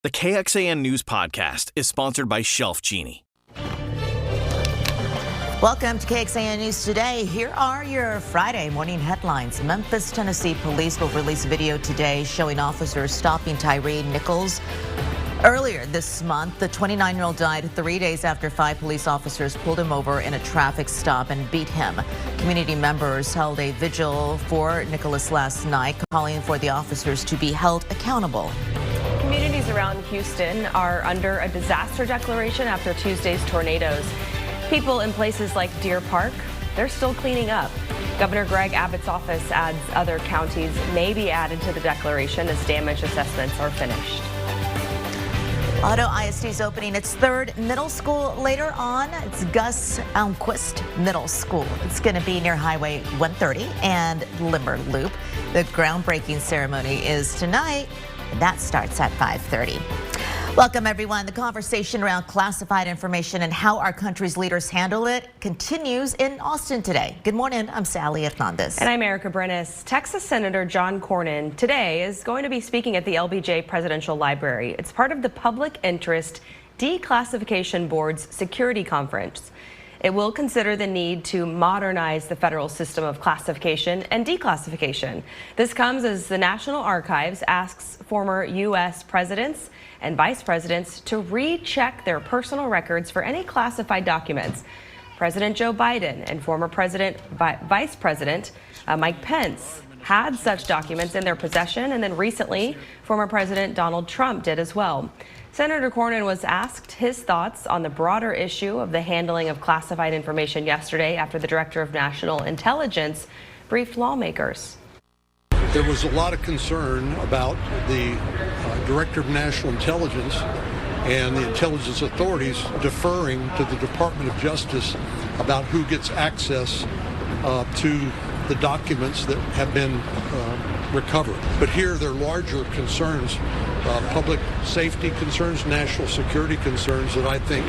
The KXAN News Podcast is sponsored by Shelf Genie. Welcome to KXAN News Today. Here are your Friday morning headlines. Memphis, Tennessee police will release video today showing officers stopping Tyree Nichols. Earlier this month, the 29-year-old died 3 days after 5 police officers pulled him over in a traffic stop and beat him. Community members held a vigil for Nicholas last night, calling for the officers to be held accountable. Communities around Houston are under a disaster declaration after Tuesday's tornadoes. People in places like Deer Park, they're still cleaning up. Governor Greg Abbott's office adds other counties may be added to the declaration as damage assessments are finished. Auto ISD is opening its 3rd middle school later on. It's Gus Almquist Middle School. It's going to be near Highway 130 and Limber Loop. The groundbreaking ceremony is tonight. That starts at 5:30. Welcome, everyone. The conversation around classified information and how our country's leaders handle it continues in Austin today. Good morning. I'm Sally Hernandez. And I'm Erica Brennis. Texas Senator John Cornyn today is going to be speaking at the LBJ Presidential Library. It's part of the Public Interest Declassification Board's security conference. It will consider the need to modernize the federal system of classification and declassification. This comes as the National Archives asks former U.S. presidents and vice presidents to recheck their personal records for any classified documents. President Joe Biden and former Vice President Mike Pence had such documents in their possession, and then recently former President Donald Trump did as well. Senator Cornyn was asked his thoughts on the broader issue of the handling of classified information yesterday after the Director of National Intelligence briefed lawmakers. There was a lot of concern about the Director of National Intelligence and the intelligence authorities deferring to the Department of Justice about who gets access to the documents that have been recovered. But here there are larger concerns, public safety concerns, national security concerns that I think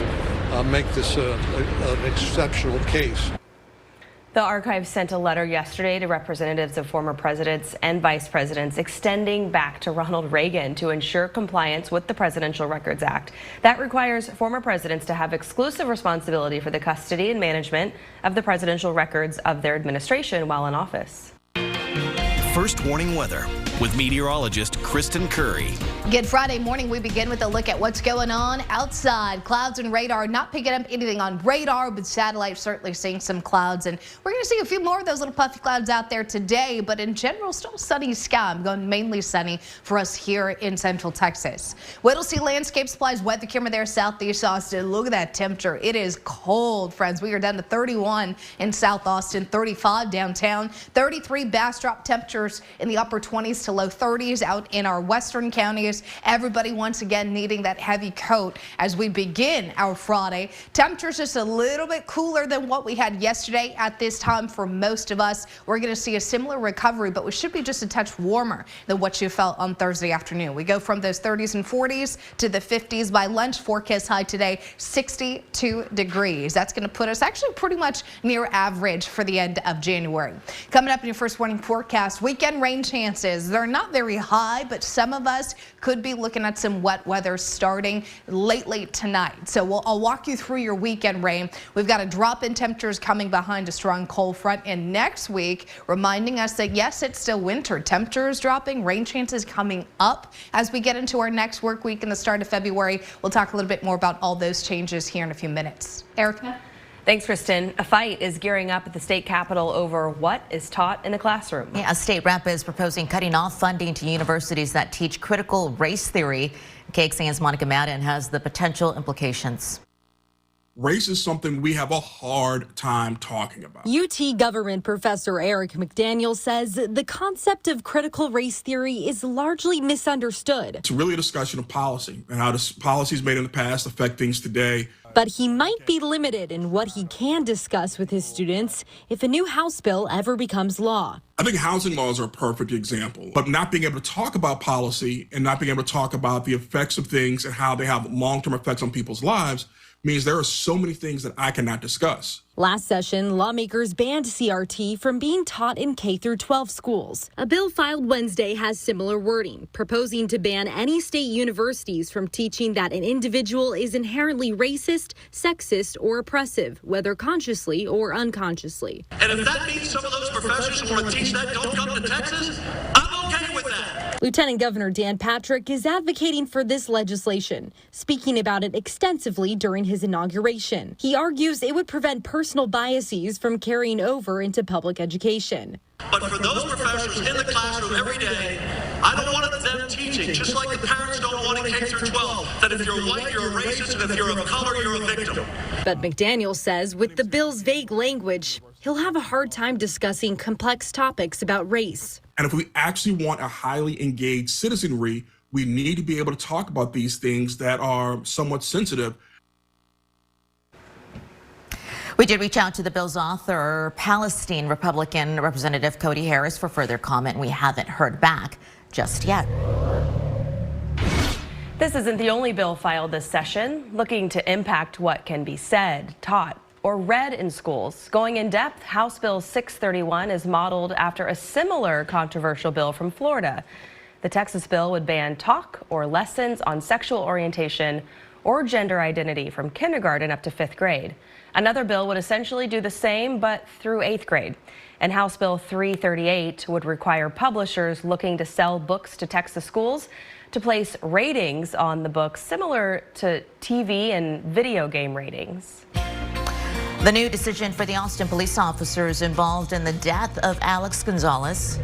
make this an exceptional case. The archive sent a letter yesterday to representatives of former presidents and vice presidents extending back to Ronald Reagan to ensure compliance with the Presidential Records Act. That requires former presidents to have exclusive responsibility for the custody and management of the presidential records of their administration while in office. First warning weather with meteorologist Kristen Curry. Good Friday morning. We begin with a look at what's going on outside. Clouds and radar, not picking up anything on radar, but satellite certainly seeing some clouds. And we're going to see a few more of those little puffy clouds out there today. But in general, still sunny sky. I'm going mainly sunny for us here in Central Texas. Whittlesey Landscape Supplies weather camera there, southeast Austin. Look at that temperature. It is cold, friends. We are down to 31 in South Austin, 35 downtown, 33 Bastrop temperatures in the upper 20s to low 30s out in our western counties. Everybody once again needing that heavy coat as we begin our Friday. Temperatures just a little bit cooler than what we had yesterday at this time for most of us. We're going to see a similar recovery, but we should be just a touch warmer than what you felt on Thursday afternoon. We go from those 30s and 40s to the 50s by lunch. Forecast high today, 62 degrees. That's going to put us actually pretty much near average for the end of January. Coming up in your first warning forecast, weekend rain chances. They're not very high, but some of us could be looking at some wet weather starting late tonight. So I'll walk you through your weekend rain. We've got a drop in temperatures coming behind a strong cold front, and next week reminding us that yes, it's still winter. Temperatures dropping, rain chances coming up as we get into our next work week in the start of February. We'll talk a little bit more about all those changes here in a few minutes. Erica? Thanks, Kristen. A fight is gearing up at the state capitol over what is taught in the classroom. Yeah, a state rep is proposing cutting off funding to universities that teach critical race theory. KXAN's Monica Madden has the potential implications. Race is something we have a hard time talking about. UT government professor Eric McDaniel says the concept of critical race theory is largely misunderstood. It's really a discussion of policy and how policies made in the past affect things today. But he might be limited in what he can discuss with his students if a new House bill ever becomes law. I think housing laws are a perfect example, but not being able to talk about policy and not being able to talk about the effects of things and how they have long-term effects on people's lives means there are so many things that I cannot discuss. Last session, lawmakers banned CRT from being taught in K-12 schools. A bill filed Wednesday has similar wording, proposing to ban any state universities from teaching that an individual is inherently racist, sexist, or oppressive, whether consciously or unconsciously. And if that means some of those professors who want to teach that don't come to Texas, I'm okay with that. Lieutenant Governor Dan Patrick is advocating for this legislation, speaking about it extensively during his inauguration. He argues it would prevent personal biases from carrying over into public education. But for those professors in the classroom every day, I don't want them teaching, just like the parents don't want in K through 12, that if you're white, you're a racist, and if you're of color, you're a victim. But McDaniel says with the bill's vague language, he'll have a hard time discussing complex topics about race. And if we actually want a highly engaged citizenry, we need to be able to talk about these things that are somewhat sensitive. We did reach out to the bill's author, Palestine Republican Representative Cody Harris, for further comment. We haven't heard back just yet. This isn't the only bill filed this session, looking to impact what can be said, taught, or read in schools. Going in depth, House Bill 631 is modeled after a similar controversial bill from Florida. The Texas bill would ban talk or lessons on sexual orientation or gender identity from kindergarten up to 5th grade. Another bill would essentially do the same, but through 8th grade. And House Bill 338 would require publishers looking to sell books to Texas schools to place ratings on the books similar to TV and video game ratings. The new decision for the Austin police officers involved in the death of Alex Gonzalez.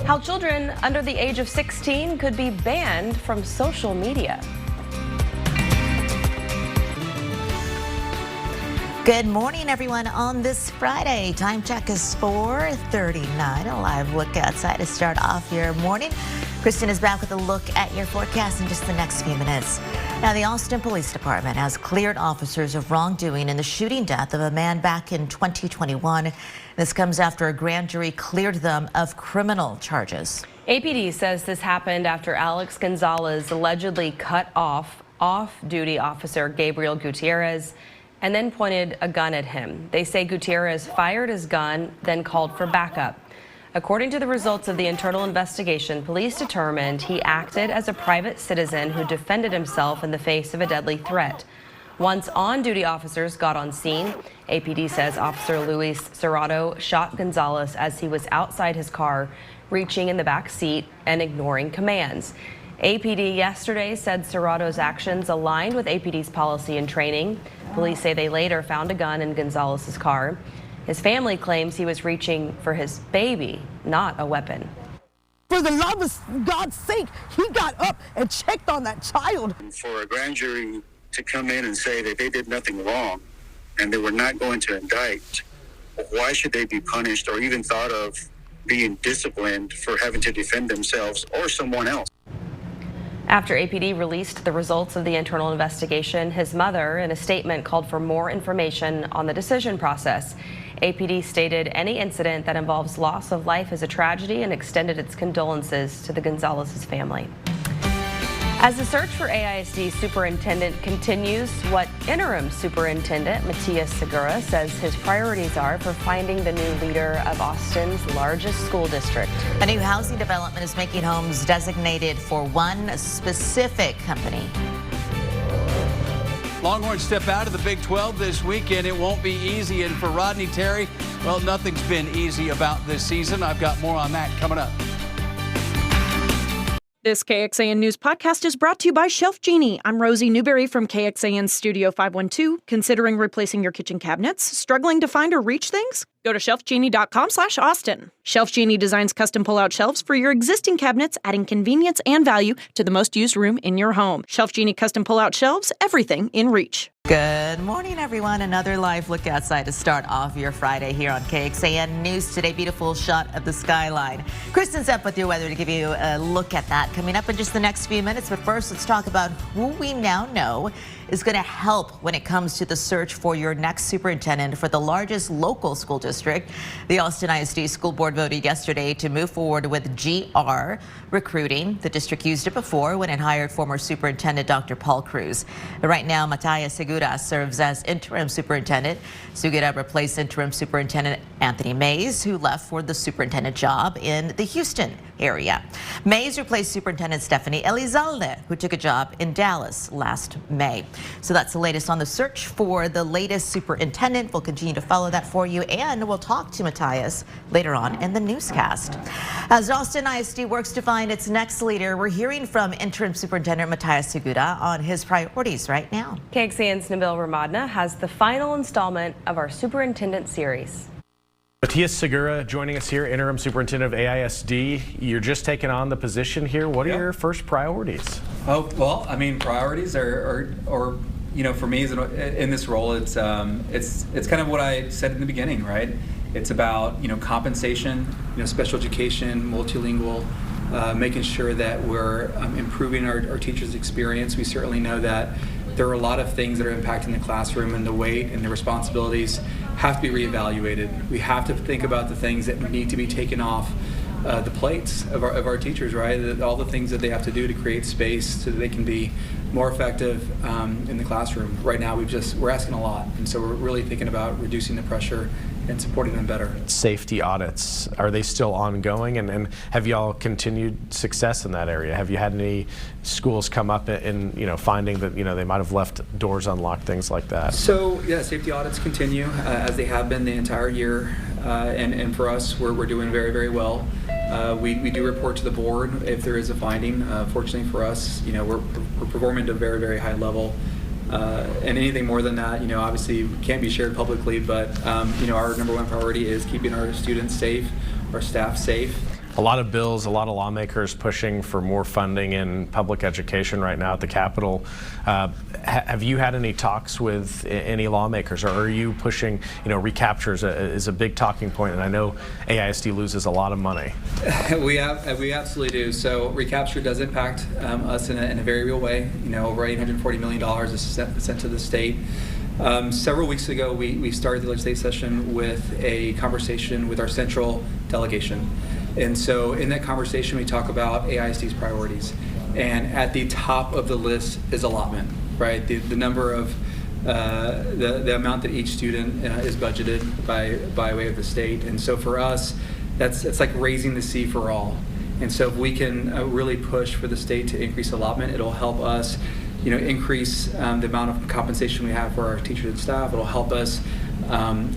How children under the age of 16 could be banned from social media. Good morning, everyone, on this Friday. Time check is 4:39. A live look outside to start off your morning. Kristen is back with a look at your forecast in just the next few minutes. Now, the Austin Police Department has cleared officers of wrongdoing in the shooting death of a man back in 2021. This comes after a grand jury cleared them of criminal charges. APD says this happened after Alex Gonzalez allegedly cut off off-duty officer Gabriel Gutierrez and then pointed a gun at him. They say Gutierrez fired his gun, then called for backup. According to the results of the internal investigation, police determined he acted as a private citizen who defended himself in the face of a deadly threat. Once on-duty officers got on scene, APD says Officer Luis Serrato shot Gonzalez as he was outside his car, reaching in the back seat and ignoring commands. APD yesterday said Serrato's actions aligned with APD's policy and training. Police say they later found a gun in Gonzalez's car. His family claims he was reaching for his baby, not a weapon. For the love of God's sake, he got up and checked on that child. For a grand jury to come in and say that they did nothing wrong and they were not going to indict, why should they be punished or even thought of being disciplined for having to defend themselves or someone else? After APD released the results of the internal investigation, his mother, in a statement, called for more information on the decision process. APD stated any incident that involves loss of life is a tragedy and extended its condolences to the Gonzalez's family. As the search for AISD superintendent continues, what interim superintendent Matias Segura says his priorities are for finding the new leader of Austin's largest school district. A new housing development is making homes designated for one specific company. Longhorns step out of the Big 12 this weekend. It won't be easy. And for Rodney Terry, well, nothing's been easy about this season. I've got more on that coming up. This KXAN News podcast is brought to you by Shelf Genie. I'm Rosie Newberry from KXAN Studio 512. Considering replacing your kitchen cabinets? Struggling to find or reach things? Go to shelfgenie.com/Austin. Shelf Genie designs custom pull-out shelves for your existing cabinets, adding convenience and value to the most used room in your home. Shelf Genie custom pull-out shelves, everything in reach. Good morning, everyone. Another live look outside to start off your Friday here on KXAN News Today. Beautiful shot of the skyline. Kristen's up with your weather to give you a look at that coming up in just the next few minutes. But first, let's talk about who we now know is going to help when it comes to the search for your next superintendent for the largest local school district. The Austin ISD School Board voted yesterday to move forward with GR recruiting. The district used it before when it hired former Superintendent Dr. Paul Cruz. Right now, Matias Segura Segura serves as interim superintendent. Segura replaced interim superintendent Anthony Mays, who left for the superintendent job in the Houston area. Mays replaced Superintendent Stephanie Elizalde, who took a job in Dallas last May. So that's the latest on the search for the latest superintendent. We'll continue to follow that for you, and we'll talk to Matthias later on in the newscast. As Austin ISD works to find its next leader, we're hearing from interim superintendent Matthias Segura on his priorities right now. KXAN's Nabil Ramadna has the final installment of our superintendent series. Matthias Segura joining us here, interim superintendent of AISD. You're just taking on the position here. What are your first priorities? Oh, well, I mean, priorities are you know, for me in this role, it's kind of what I said in the beginning, right? It's about, you know, compensation, you know, special education, multilingual, making sure that we're improving our teachers' experience. We certainly know that there are a lot of things that are impacting the classroom, and the weight and the responsibilities have to be reevaluated. We have to think about the things that need to be taken off the plates of our teachers, right? All the things that they have to do to create space so that they can be more effective in the classroom. Right now, we're asking a lot, and so we're really thinking about reducing the pressure and supporting them better. Safety audits, are they still ongoing, and have y'all continued success in that area? Have you had any schools come up in finding that they might have left doors unlocked, things like that? So yeah, safety audits continue as they have been the entire year, and for us, we're doing very, very well. We do report to the board if there is a finding. Fortunately for us, we're performing at a very, very high level. And anything more than that, obviously can't be shared publicly, but our number one priority is keeping our students safe, our staff safe. A lot of bills, a lot of lawmakers pushing for more funding in public education right now at the Capitol. Have you had any talks with any lawmakers, or are you pushing, recapture is a big talking point, and I know AISD loses a lot of money. We absolutely do. So recapture does impact us in a very real way. Over $840 million is sent to the state. Several weeks ago, we started the legislative session with a conversation with our central delegation. And so in that conversation, we talk about AISD's priorities. And at the top of the list is allotment, right? The number of, the amount that each student is budgeted by way of the state. And so for us, it's like raising the sea for all. And so if we can really push for the state to increase allotment, it'll help us increase the amount of compensation we have for our teachers and staff. It'll help us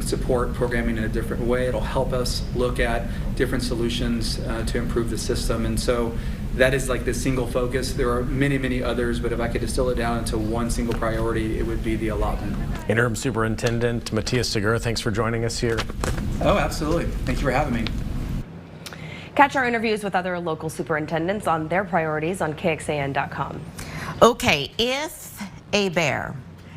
support programming in a different way. It'll help us look at different solutions to improve the system. And so that is like the single focus. There are many, many others, but if I could distill it down into one single priority, it would be the allotment. Interim Superintendent Matthias Segura, thanks for joining us here. Oh, absolutely. Thank you for having me. Catch our interviews with other local superintendents on their priorities on KXAN.com. Okay, if a bear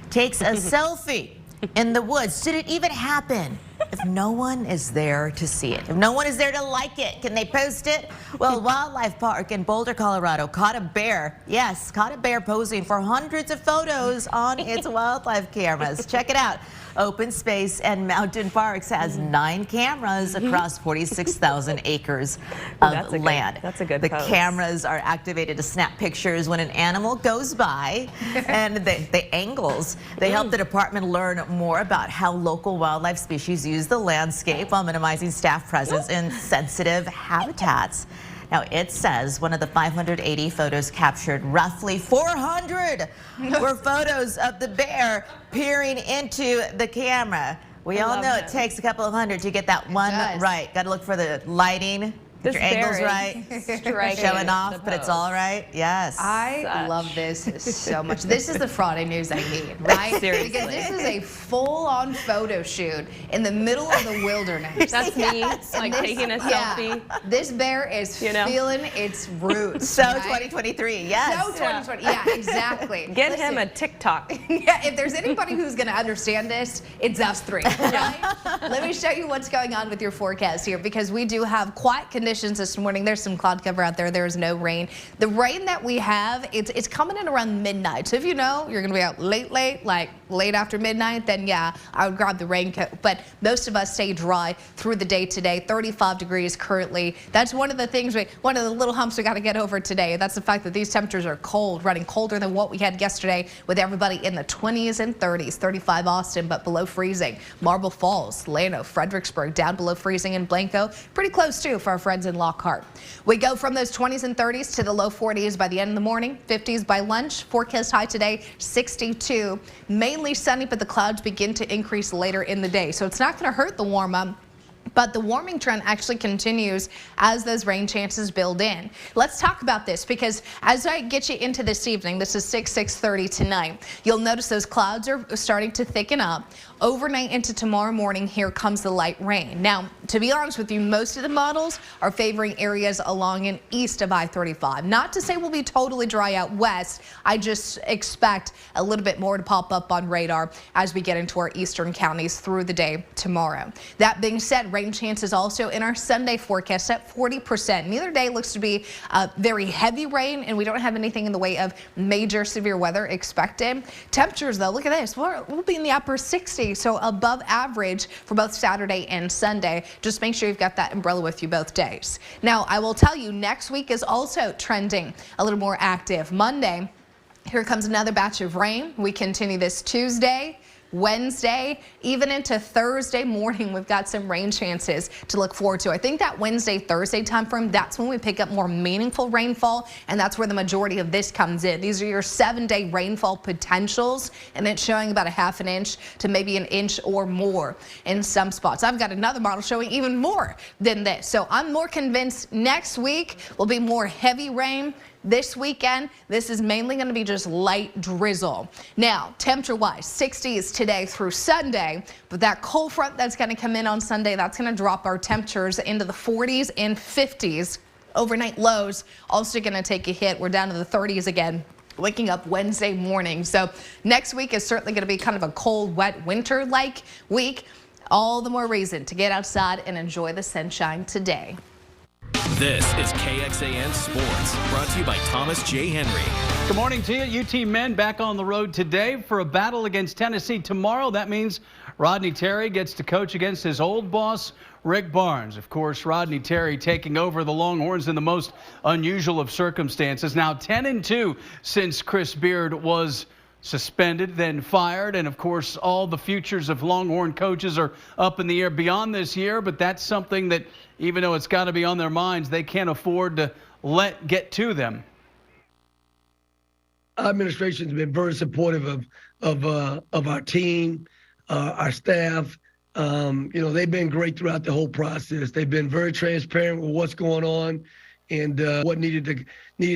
takes a selfie in the woods, should it even happen if no one is there to see it? If no one is there to like it, can they post it? Well, Wildlife Park in Boulder, Colorado caught a bear. Yes, caught a bear posing for hundreds of photos on its wildlife cameras. Check it out. Open Space and Mountain Parks has 9 cameras across 46,000 acres of land. That's a good The post. cameras are activated to snap pictures when an animal goes by, and the angles, they help the department learn more about how local wildlife species use the landscape while minimizing staff presence in sensitive habitats. Now, it says one of the 580 photos captured, roughly 400 were photos of the bear peering into the camera. We all know it takes a couple of hundred to get that one right. Got to look for the lighting. Get your angles right, showing off, but it's all right. Yes. I love this so much. This is the Friday news I need, right? Seriously. Because this is a full-on photo shoot in the middle of the wilderness. That's me, like taking a selfie. This bear is feeling its roots. So right? 2023, yes. So 2020, yeah, exactly. Get him a TikTok. Yeah, if there's anybody who's going to understand this, it's us three, right? Let me show you what's going on with your forecast here, because we do have quite connected conditions this morning. There's some cloud cover out there. There is no rain. The rain that we have, it's coming in around midnight. So if you know you're going to be out late, like late after midnight, then yeah, I would grab the raincoat. But most of us stay dry through the day today. 35 degrees currently. That's one of the things, one of the little humps we got to get over today. That's the fact that these temperatures are cold, running colder than what we had yesterday, with everybody in the 20s and 30s. 35 Austin, but below freezing. Marble Falls, Llano, Fredericksburg, down below freezing in Blanco. Pretty close too for our friends in Lockhart. We go from those 20s and 30s to the low 40s by the end of the morning, 50s by lunch. Forecast high today, 62. Mainly sunny, but the clouds begin to increase later in the day. So it's not going to hurt the warm up. But the warming trend actually continues as those rain chances build in. Let's talk about this, because as I get you into this evening, this is 6:30 tonight, you'll notice those clouds are starting to thicken up. Overnight into tomorrow morning, here comes the light rain. Now, to be honest with you, most of the models are favoring areas along and east of I-35. Not to say we'll be totally dry out west. I just expect a little bit more to pop up on radar as we get into our eastern counties through the day tomorrow. That being said, rain chances also in our Sunday forecast at 40%. Neither day looks to be very heavy rain, and we don't have anything in the way of major severe weather expected. Temperatures, though, look at this. We'll be in the upper 60s. So above average for both Saturday and Sunday. Just make sure you've got that umbrella with you both days. Now, I will tell you, next week is also trending a little more active. Monday, here comes another batch of rain. We continue this Tuesday, Wednesday, even into Thursday morning. We've got some rain chances to look forward to. I think that Wednesday, Thursday time frame, that's when we pick up more meaningful rainfall, and that's where the majority of this comes in. These are your 7-day rainfall potentials, and it's showing about a ½ an inch to maybe an inch or more in some spots. I've got another model showing even more than this. So I'm more convinced next week will be more heavy rain. This weekend, this is mainly going to be just light drizzle. Now, temperature-wise, 60s today through Sunday, but that cold front that's going to come in on Sunday, that's going to drop our temperatures into the 40s and 50s. Overnight lows also going to take a hit. We're down to the 30s again, waking up Wednesday morning. So next week is certainly going to be kind of a cold, wet, winter-like week. All the more reason to get outside and enjoy the sunshine today. This is KXAN Sports, brought to you by Thomas J. Henry. Good morning to you. UT men back on the road today for a battle against Tennessee tomorrow. That means Rodney Terry gets to coach against his old boss, Rick Barnes. Of course, Rodney Terry taking over the Longhorns in the most unusual of circumstances. Now 10-2 since Chris Beard was suspended, then fired, and of course all the futures of Longhorn coaches are up in the air beyond this year, but that's something that, even though it's got to be on their minds, they can't afford to let get to them. Our administration's been very supportive of our team, our staff. They've been great throughout the whole process. They've been very transparent with what's going on and what needed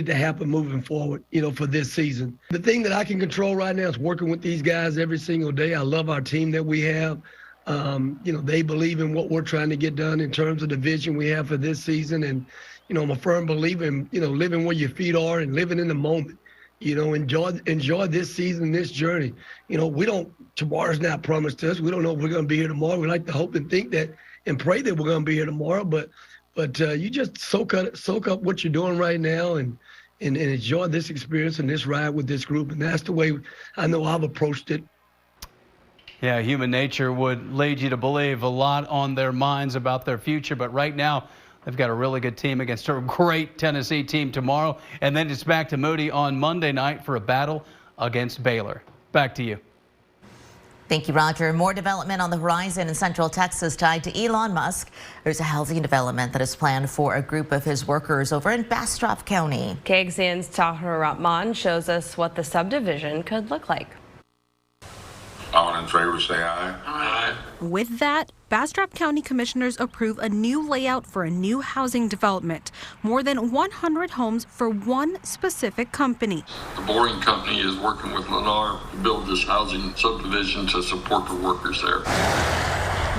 to happen moving forward, for this season. The thing that I can control right now is working with these guys every single day. I love our team that we have. They believe in what we're trying to get done in terms of the vision we have for this season. And, I'm a firm believer in, living where your feet are and living in the moment. Enjoy this season, this journey. Tomorrow's not promised to us. We don't know if we're going to be here tomorrow. We like to hope and think that and pray that we're going to be here tomorrow. But you just soak up what you're doing right now and enjoy this experience and this ride with this group. And that's the way I know I've approached it. Yeah, human nature would lead you to believe a lot on their minds about their future. But right now, they've got a really good team against a great Tennessee team tomorrow. And then it's back to Moody on Monday night for a battle against Baylor. Back to you. Thank you, Roger. More development on the horizon in Central Texas tied to Elon Musk. There's a housing development that is planned for a group of his workers over in Bastrop County. KXAN's Tahir Rahman shows us what the subdivision could look like. All in favor, say aye. Aye. With that, Bastrop County commissioners approve a new layout for a new housing development. More than 100 homes for one specific company. The boring company is working with Lennar to build this housing subdivision to support the workers there.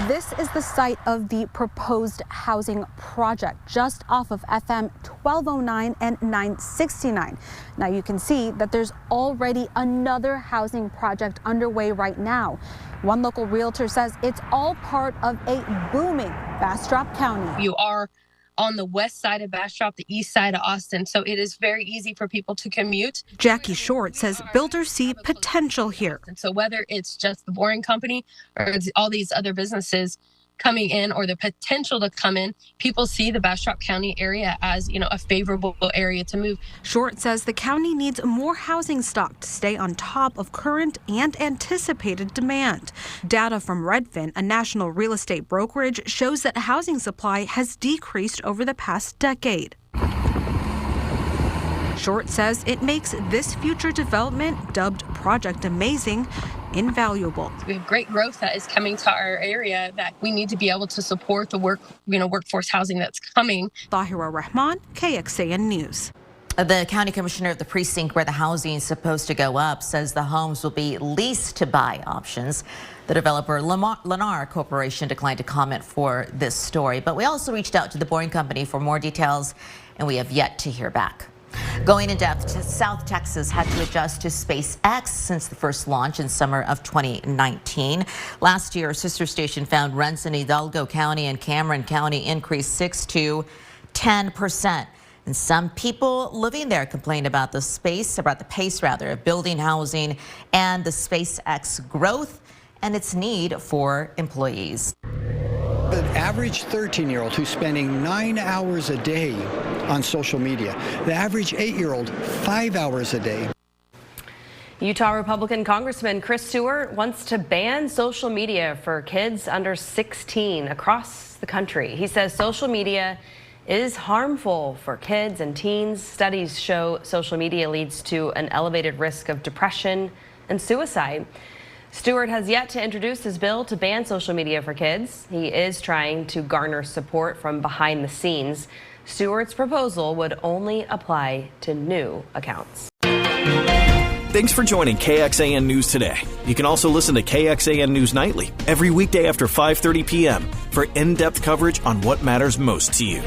This is the site of the proposed housing project just off of FM 1209 and 969. Now you can see that there's already another housing project underway right now. One local realtor says it's all part of a booming Bastrop County. You are on the west side of Bastrop, the east side of Austin, so it is very easy for people to commute. Jackie Short says builders see potential here. And so whether it's just the Boring Company or it's all these other businesses coming in or the potential to come in, people see the Bastrop County area as, a favorable area to move. Short says the county needs more housing stock to stay on top of current and anticipated demand. Data from Redfin, a national real estate brokerage, shows that housing supply has decreased over the past decade. Short says it makes this future development, dubbed Project Amazing, invaluable. We have great growth that is coming to our area that we need to be able to support the workforce housing that's coming. Tahira Rahman, KXAN News. The county commissioner of the precinct where the housing is supposed to go up says the homes will be lease to buy options. The developer Lennar Corporation declined to comment for this story, but we also reached out to the Boring Company for more details, and we have yet to hear back. Going in depth, South Texas had to adjust to SpaceX since the first launch in summer of 2019. Last year, sister station found rents in Hidalgo County and Cameron County increased 6 to 10%. And some people living there complained about the pace of building housing and the SpaceX growth and its need for employees. The average 13-year-old who's spending 9 hours a day on social media. The average 8-year-old, 5 hours a day. Utah Republican Congressman Chris Stewart wants to ban social media for kids under 16 across the country. He says social media is harmful for kids and teens. Studies show social media leads to an elevated risk of depression and suicide. Stewart has yet to introduce his bill to ban social media for kids. He is trying to garner support from behind the scenes. Stewart's proposal would only apply to new accounts. Thanks for joining KXAN News today. You can also listen to KXAN News Nightly every weekday after 5:30 p.m. for in-depth coverage on what matters most to you.